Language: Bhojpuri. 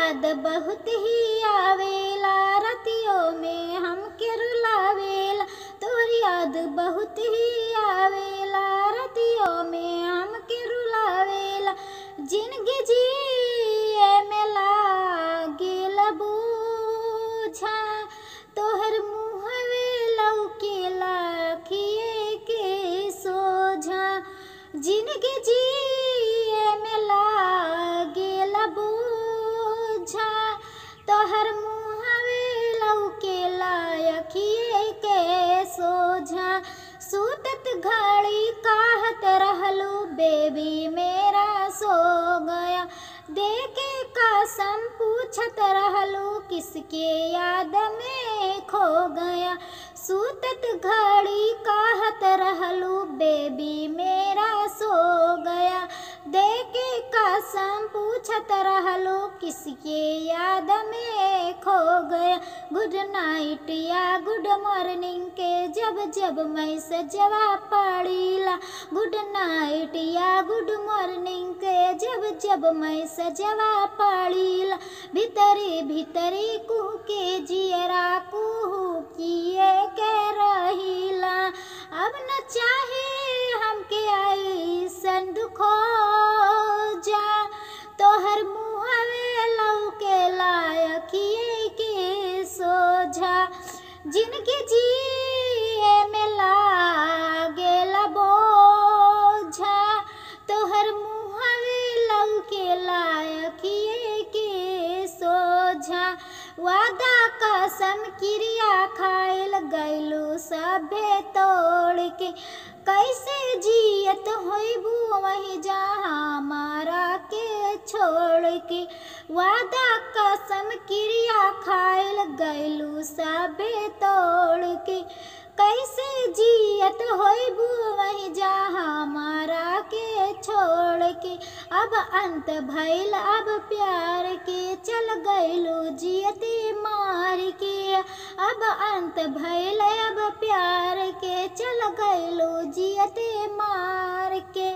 याद बहुत ही आवेला, रतियों में हमके रुलावेला। तोर याद बहुत ही आवेला, रतियों में हमके रुलावेला। जिंदगी जिए में लागेल बोझा, तोहर मुहवे लौकेला अखिए के सोझा। जिंदगी जिए में लागेल बोझा, तोहर मुहवे लौकेला अखिए के सोझा। सूतत घड़ी कहत रहलू बेबी मेरा सो गया, देके कसम पूछत रहलू किसके याद में खो गया। सूतत घड़ी कहत रहलू बेबी मेरा सो गया, देके कसम पूछत रहलू किसके याद में खो गया। गुड नाइट या गुड मॉर्निंग के जब जब मैसेजवा पढ़ीला, गुड नाइट या गुड मॉर्निंग के जब जब मैसेजवा पढ़ीला। भीतरी भीतरी कुहू के जियरा कुहू किए के रहीला। अब न चाहे हमके ऐसन दुखो जा, तोहर मुहवे लौकेला अखिए के सोझा। जिंदगी जिए में लागेला बोझा, तोहर मुहवे लौकेला अखिए के सोझा। वादा कसम क्रिया खाइल गइलू सभे तोड़ के, कैसे जियत होइबू वही जहाँ मारा के छोड़ के। वादा कसम क्रिया खाइल गइलू सभे तोड़ के, कैसे जियत होइबू वही जहाँ मारा के छोड़ के। अब अंत भइल अब प्यार के, चल गइलू जियते मार के। अब अंत भइल अब प्यार के, चल गइलू जियते मार के।